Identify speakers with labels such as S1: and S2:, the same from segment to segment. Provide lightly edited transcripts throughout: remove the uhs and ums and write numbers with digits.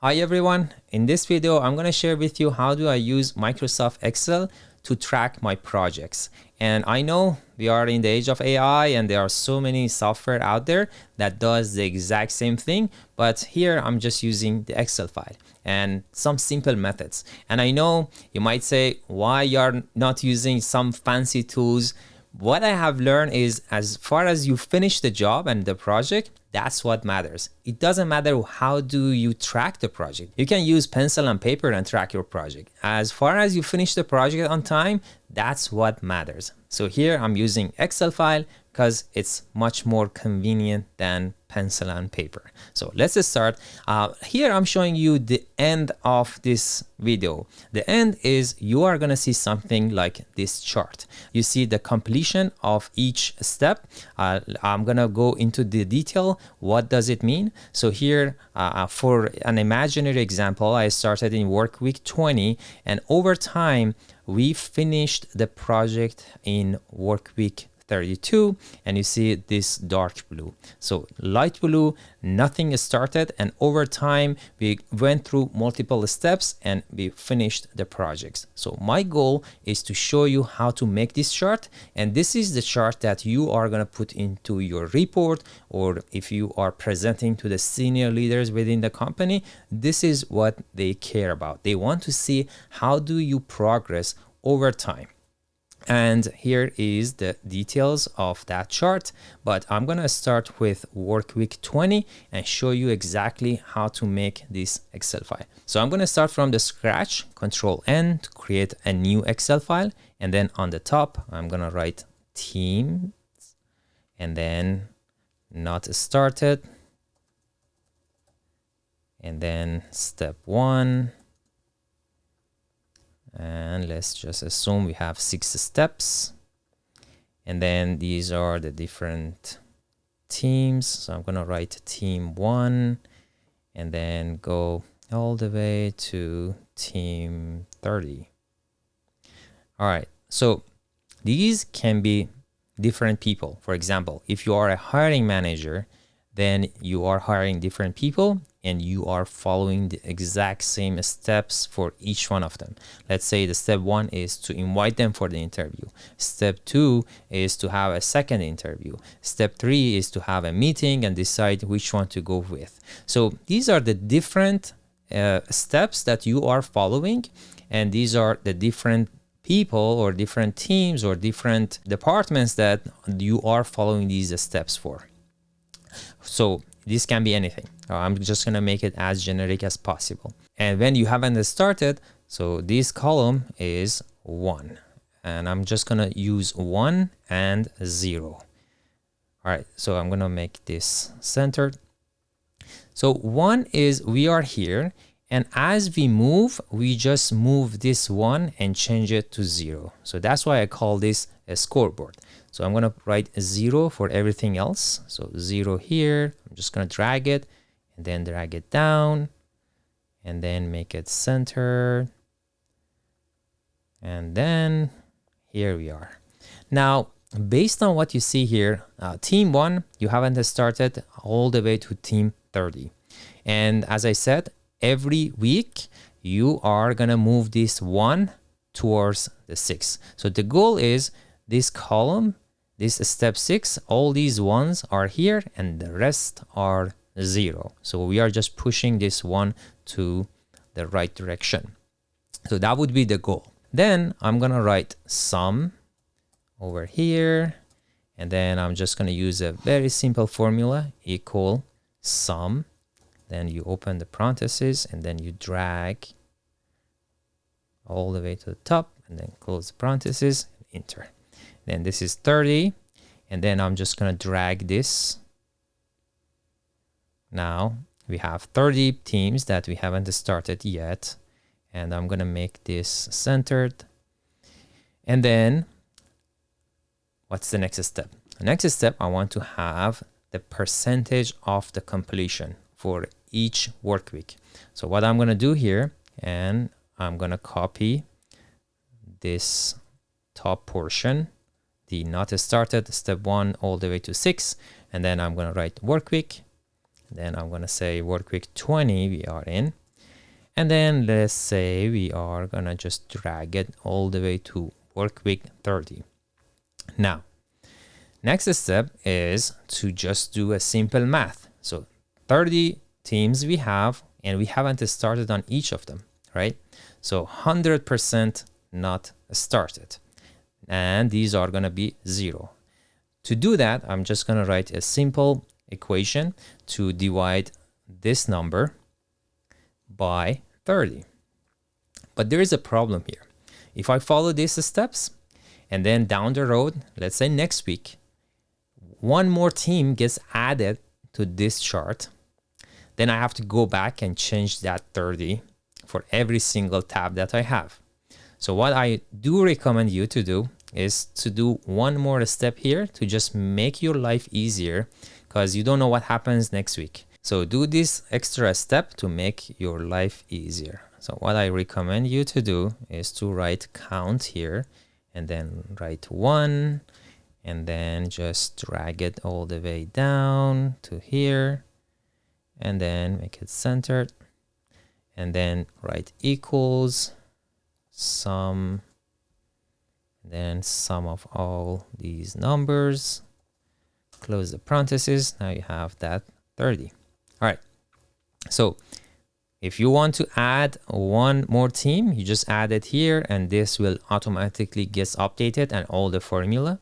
S1: Hi everyone, in this video I'm going to share with you how do I use Microsoft Excel to track my projects. And I know we are in the age of AI and there are so many software out there that does the exact same thing, but here I'm just using the Excel file and some simple methods. And I know you might say why you're not using some fancy tools. What I have learned is as far as you finish the job and the project, that's what matters. It doesn't matter how do you track the project. You can use pencil and paper and track your project. As far as you finish the project on time, that's what matters. So here I'm using Excel file because it's much more convenient than pencil and paper. So let's start. Here I'm showing you the end of this video. The end is you are gonna see something like this chart. You see the completion of each step. I'm gonna go into the detail. What does it mean? So here for an imaginary example, I started in work week 20 and over time we finished the project in work week 32 and you see this dark blue. So light blue, nothing started, and over time we went through multiple steps and we finished the projects. So my goal is to show you how to make this chart, and this is the chart that you are going to put into your report, or if you are presenting to the senior leaders within the company, this is what they care about. They want to see how do you progress over time. And here is the details of that chart, but I'm gonna start with work week 20 and show you exactly how to make this Excel file. So I'm gonna start from the scratch, Control N to create a new Excel file, and then on the top I'm gonna write teams and then not started, and then step 1. And let's just assume we have 6 steps, and then these are the different teams. So I'm gonna write team 1 and then go all the way to team 30. All right, so these can be different people. For example, if you are a hiring manager, then you are hiring different people and you are following the exact same steps for each one of them. Let's say the step 1 is to invite them for the interview. Step 2 is to have a second interview. Step 3 is to have a meeting and decide which one to go with. So these are the different steps that you are following, and these are the different people or different teams or different departments that you are following these steps for. So this can be anything. I'm just gonna make it as generic as possible. And when you haven't started, so this column is 1, and I'm just gonna use 1 and 0. All right, so I'm gonna make this centered. So 1 is we are here, and as we move, we just move this 1 and change it to 0. So that's why I call this a scoreboard. So I'm gonna write 0 for everything else. So 0 here, I'm just gonna drag it and then drag it down and then make it centered. And then here we are. Now, based on what you see here, team 1, you haven't started all the way to team 30. And as I said, every week you are gonna move this 1 towards the 6. So the goal is this column, this step 6, all these ones are here and the rest are 0. So we are just pushing this 1 to the right direction. So that would be the goal. Then I'm gonna write sum over here, and then I'm just gonna use a very simple formula, equal sum. Then you open the parentheses and then you drag all the way to the top and then close the parentheses and enter. Then this is 30, and then I'm just gonna drag this. Now we have 30 teams that we haven't started yet, and I'm gonna make this centered. And then what's the next step? The next step, I want to have the percentage of the completion for each work week. So what I'm gonna do here, and I'm gonna copy this top portion, the not started, step 1 all the way to 6, and then I'm gonna write work week. Then I'm gonna say work week 20 we are in, And then let's say we are gonna just drag it all the way to work week 30. Now, next step is to just do a simple math. So 30 teams we have, and we haven't started on each of them, right? So 100% not started. And these are gonna be 0. To do that, I'm just gonna write a simple equation to divide this number by 30. But there is a problem here. If I follow these steps, and then down the road, let's say next week, one more team gets added to this chart, then I have to go back and change that 30 for every single tab that I have. So what I do recommend you to do is to do one more step here to just make your life easier, because you don't know what happens next week. So do this extra step to make your life easier. So what I recommend you to do is to write count here, and then write 1, and then just drag it all the way down to here, and then make it centered, and then write equals sum, then sum of all these numbers, close the parentheses. Now you have that 30. All right, so if you want to add one more team, you just add it here, and this will automatically get updated and all the formula.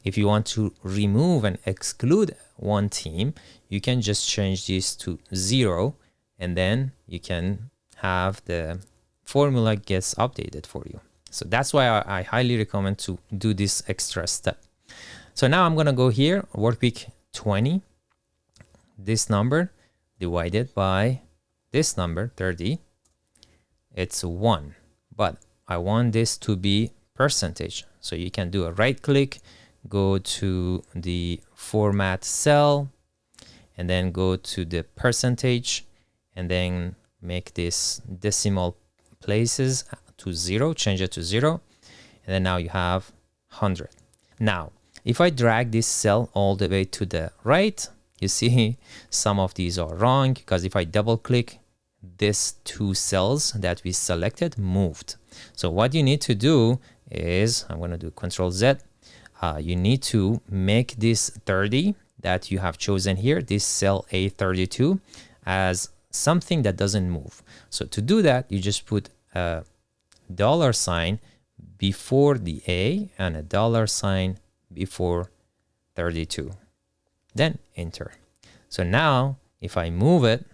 S1: If you want to remove and exclude one team, you can just change this to 0, and then you can have the formula gets updated for you. So that's why I highly recommend to do this extra step. So now I'm gonna go here, work week 20, this number divided by this number 30, it's 1, but I want this to be percentage. So you can do a right click, go to the format cell, and then go to the percentage, and then make this decimal places to 0, change it to 0, and then now you have 100. Now, if I drag this cell all the way to the right, you see some of these are wrong, because if I double click, these 2 cells that we selected moved. So what you need to do is, I'm going to do Control Z. You need to make this 30 that you have chosen here, this cell A32, as something that doesn't move. So to do that, you just put a $sign before the A and a $sign before 32. Then enter. So now if I move it,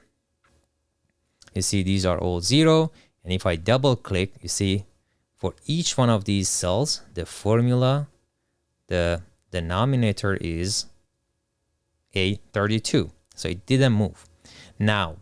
S1: you see these are all 0, and if I double click, you see for each one of these cells, the formula, the denominator is A32, so it didn't move. Now,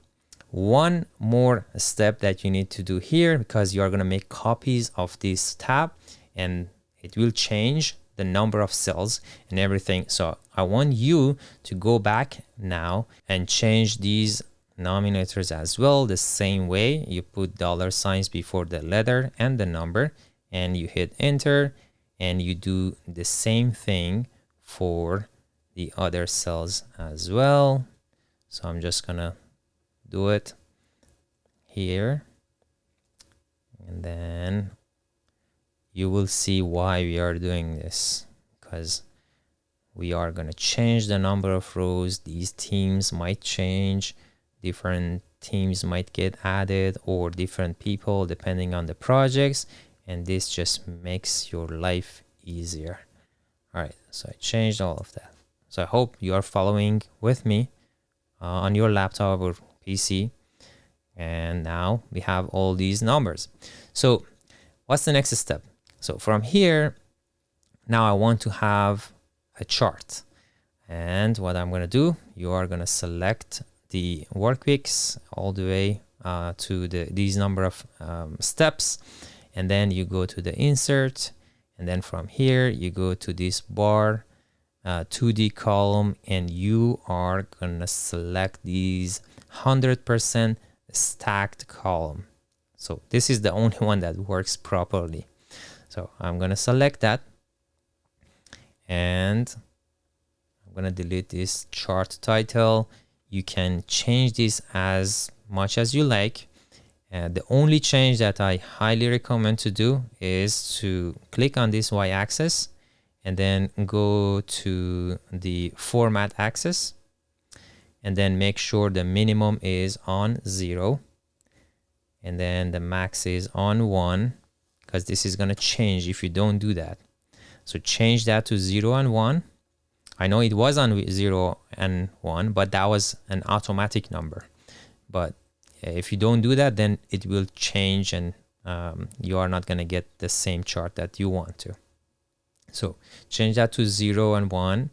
S1: one more step that you need to do here, because you are going to make copies of this tab, and it will change the number of cells and everything. So I want you to go back now and change these denominators as well, the same way. You put $signs before the letter and the number, and you hit enter, and you do the same thing for the other cells as well. So I'm just gonna do it here, and then you will see why we are doing this, because we are going to change the number of rows. These teams might change, different teams might get added, or different people depending on the projects, and this just makes your life easier. All right, so I changed all of that. So I hope you are following with me on your laptop or PC, and now we have all these numbers. So what's the next step? So from here, now I want to have a chart. And what I'm going to do, you are going to select the work weeks all the way to these number of steps. And then you go to the insert. And then from here, you go to this bar, 2D column, and you are going to select these 100% stacked column. So this is the only one that works properly. So I'm going to select that, and I'm going to delete this chart title. You can change this as much as you like, The only change that I highly recommend to do is to click on this y-axis and then go to the format axis and then make sure the minimum is on 0 and then the max is on 1, because this is going to change if you don't do that. So change that to 0 and 1. I know it was on 0 and 1, but that was an automatic number. But if you don't do that, then it will change and you are not going to get the same chart that you want to. So change that to 0 and 1.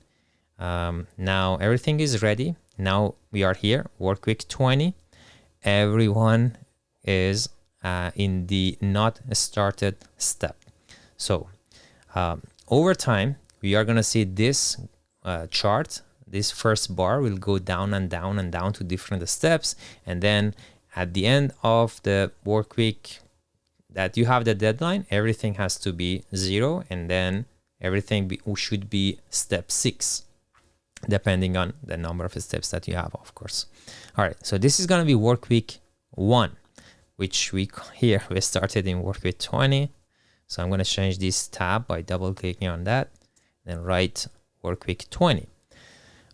S1: Now everything is ready. Now we are here, work week 20. Everyone is in the not started step. So over time, we are going to see this chart. This first bar will go down and down and down to different steps. And then at the end of the work week that you have the deadline, everything has to be 0. And then everything should be step 6, depending on the number of steps that you have, of course. All right, so this is going to be work week 1, which we started in work week 20. So I'm going to change this tab by double clicking on that, then write work week 20.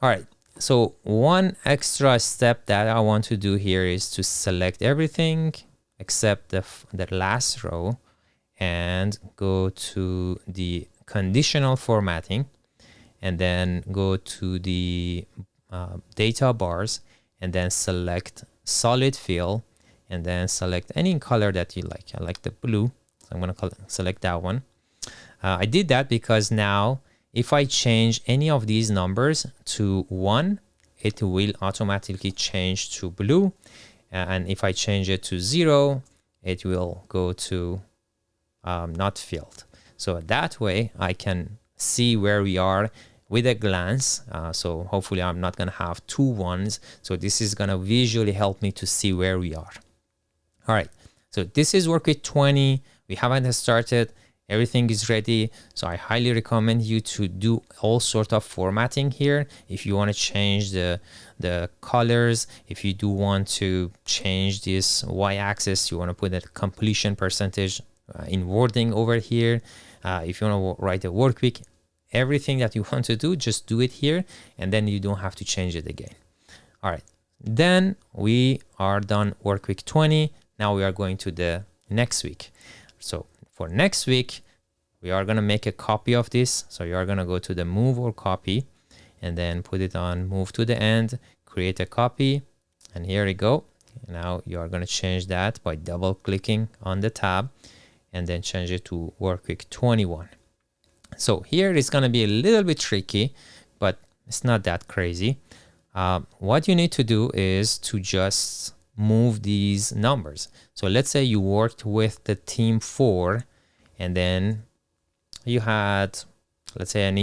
S1: All right, so one extra step that I want to do here is to select everything except the last row and go to the conditional formatting and then go to the data bars and then select solid fill and then select any color that you like. I like the blue, so I'm going to select that one. I did that because now if I change any of these numbers to 1, it will automatically change to blue. And if I change it to 0, it will go to not filled. So that way I can see where we are with a glance. So hopefully I'm not going to have 2 1s. So this is going to visually help me to see where we are. All right, so this is work week 20. We haven't started. Everything is ready. So I highly recommend you to do all sort of formatting here. If you want to change the colors, if you do want to change this y-axis, you want to put a completion percentage in wording over here. If you want to write a work week, everything that you want to do, just do it here, and then you don't have to change it again. All right, then we are done work week 20. Now we are going to the next week. So for next week, we are going to make a copy of this. So you are going to go to the move or copy and then put it on move to the end, create a copy, and here we go. Now you are going to change that by double clicking on the tab and then change it to work week 21. So here it's going to be a little bit tricky, but it's not that crazy. What you need to do is to just move these numbers. So let's say you worked with the team 4 and then you had, let's say, an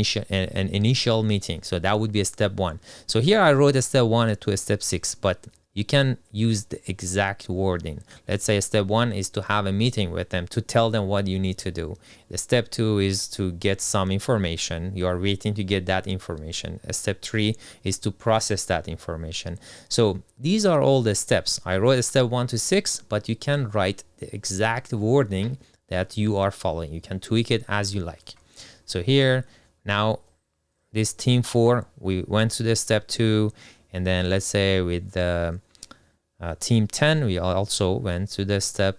S1: initial meeting. So that would be a step 1. So here I wrote a step 1 to a step 6, but you can use the exact wording. Let's say step 1 is to have a meeting with them to tell them what you need to do. The step 2 is to get some information. You are waiting to get that information. Step 3 is to process that information. So these are all the steps. I wrote a step 1 to 6, but you can write the exact wording that you are following. You can tweak it as you like. So here, now this team 4, we went to the step 2, and then let's say with the team 10, we also went to the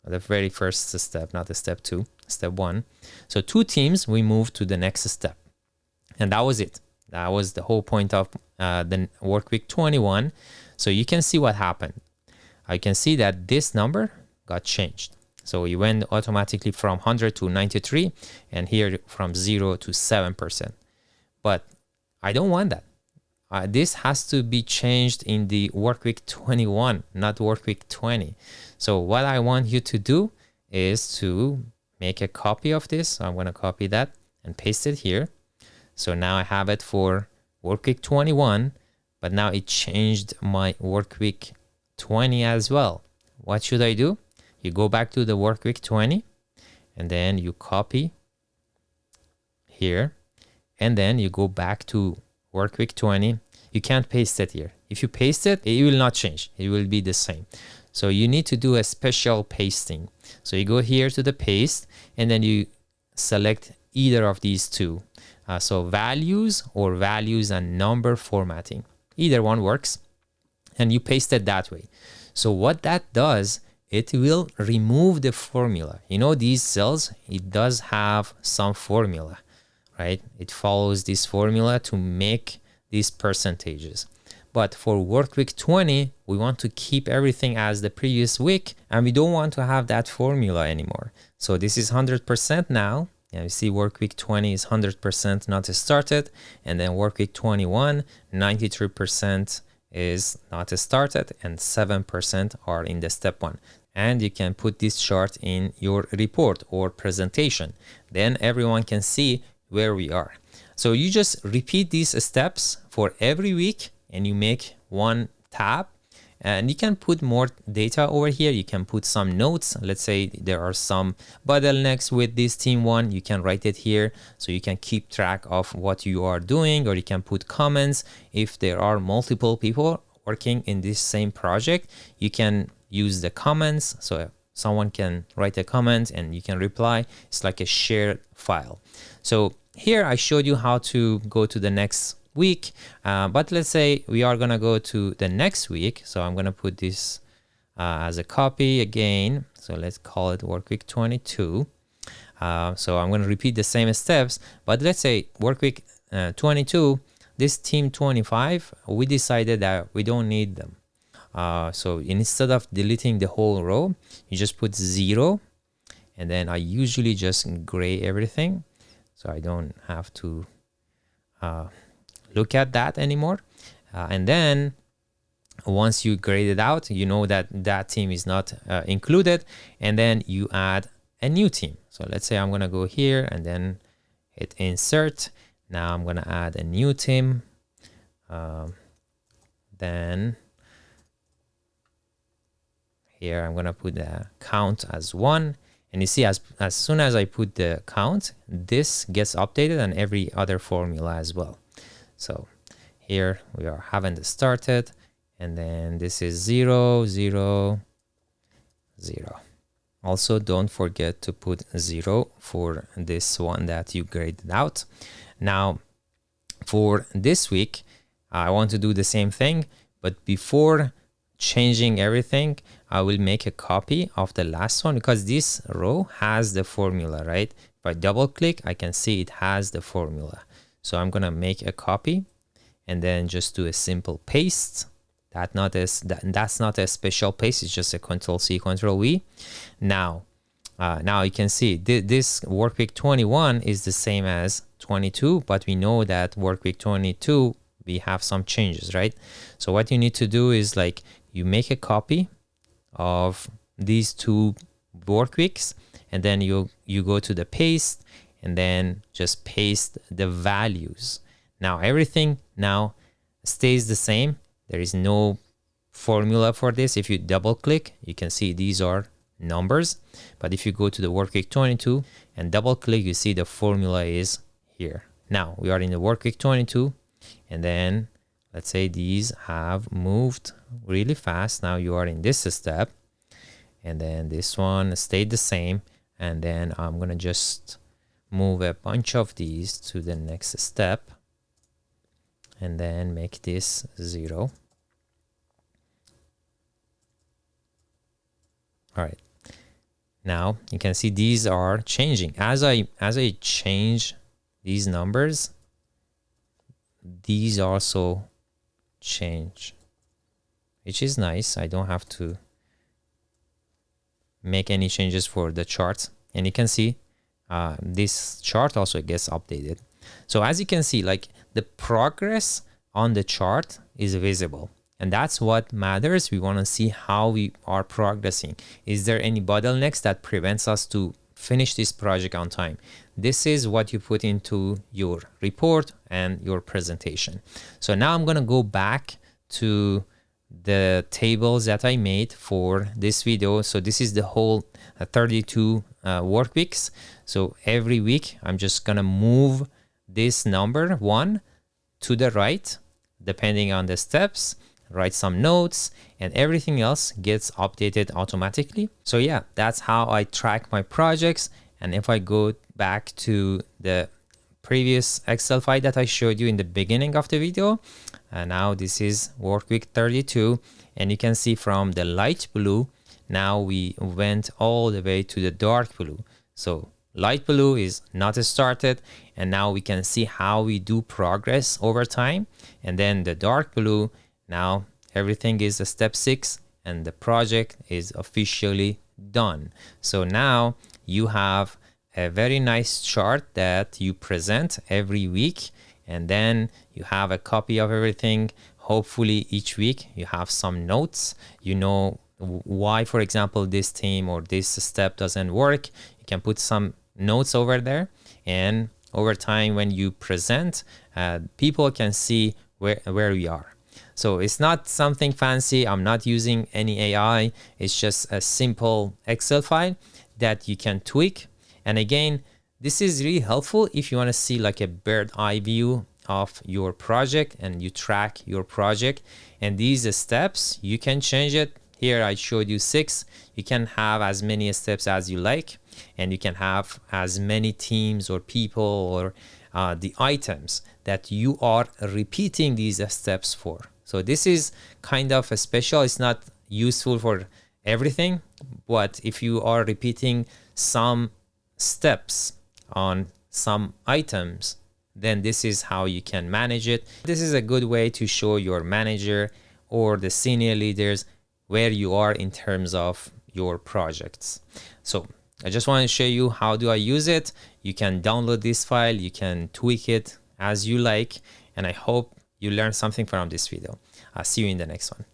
S1: very first step, not the step 2, step 1. So 2 teams, we moved to the next step. And that was it. That was the whole point of the work week 21. So you can see what happened. I can see that this number got changed. So we went automatically from 100 to 93, and here from 0 to 7%. But I don't want that. This has to be changed in the work week 21, not work week 20. So what I want you to do is to make a copy of this. So I'm going to copy that and paste it here. So now I have it for work week 21, but now it changed my work week 20 as well. What should I do? You go back to the work week 20 and then you copy here, and then you go back to work week 20. You can't paste it here. If you paste it, it will not change. It will be the same. So you need to do a special pasting. So you go here to the paste, and then you select either of these two. So values or values and number formatting. Either one works. And you paste it that way. So what that does, it will remove the formula. You know, these cells, it does have some formula, right? It follows this formula to make these percentages. But for work week 20, we want to keep everything as the previous week, and we don't want to have that formula anymore. So this is 100% now. And you see work week 20 is 100% not started. And then work week 21, 93% is not started, and 7% are in the step 1. And you can put this chart in your report or presentation. Then everyone can see where we are. So you just repeat these steps for every week, and you make one tab. And you can put more data over here. You can put some notes. Let's say there are some bottlenecks with this team 1. You can write it here so you can keep track of what you are doing, or you can put comments. If there are multiple people working in this same project, you can use the comments. So someone can write a comment and you can reply. It's like a shared file. So here I showed you how to go to the next week, but let's say we are gonna go to the next week. So I'm gonna put this as a copy again. So let's call it work week 22. So I'm gonna repeat the same steps, but let's say work week 22, this team 25, we decided that we don't need them. So instead of deleting the whole row, you just put 0, and then I usually just gray everything, so I don't have to look at that anymore. And then once you grade it out, you know that that team is not included, and then you add a new team. So let's say I'm gonna go here and then hit insert. Now I'm gonna add a new team. Then here I'm gonna put the count as 1. And you see, as soon as I put the count, this gets updated, and every other formula as well. So here we haven't started, and then this is 0, 0, 0. Also, don't forget to put 0 for this one that you graded out. Now, for this week, I want to do the same thing, but before changing everything, I will make a copy of the last one, because this row has the formula, right? If I double click, I can see it has the formula. So I'm gonna make a copy and then just do a simple paste. That's not a special paste, it's just a Control-C, Control-V. Now you can see this work week 21 is the same as 22, but we know that work week 22, we have some changes, right? So what you need to do is, like, you make a copy of these two work weeks, and then you go to the paste, and then just paste the values. Now everything now stays the same. There is no formula for this. If you double click, you can see these are numbers. But if you go to the work week 22 and double click, you see the formula is here. Now we are in the work week 22, and then let's say these have moved really fast. Now you are in this step, and then this one stayed the same. And then I'm gonna just move a bunch of these to the next step, and then make this 0. All right. Now you can see these are changing. As I change these numbers, these also change, which is nice. I don't have to make any changes for the chart, and you can see this chart also gets updated. So as you can see, like, the progress on the chart is visible, and that's what matters. We want to see how we are progressing. Is there any bottlenecks that prevents us to finish this project on time? This is what you put into your report and your presentation. So now I'm going to go back to the tables that I made for this video. So this is the whole 32 work weeks. So every week I'm just going to move this number 1 to the right, depending on the steps. write some notes, and everything else gets updated automatically. So yeah, that's how I track my projects. And if I go back to the previous Excel file that I showed you in the beginning of the video, and now this is work week 32, and you can see from the light blue, now we went all the way to the dark blue. So light blue is not started, and now we can see how we do progress over time. And then the dark blue, now everything is a step 6 and the project is officially done. So now you have a very nice chart that you present every week, and then you have a copy of everything. Hopefully each week you have some notes, you know why, for example, this team or this step doesn't work. You can put some notes over there, and over time when you present, people can see where we are. So it's not something fancy. I'm not using any AI. It's just a simple Excel file that you can tweak. And again, this is really helpful if you want to see like a bird eye view of your project and you track your project. And these steps, you can change it. Here I showed you 6. You can have as many steps as you like, and you can have as many teams or people or the items that you are repeating these steps for. So this is kind of a special. It's not useful for everything, but if you are repeating some steps on some items, then this is how you can manage it. This is a good way to show your manager or the senior leaders where you are in terms of your projects. So I just want to show you how do I use it. You can download this file, you can tweak it as you like, and I hope you learned something from this video. I'll see you in the next one.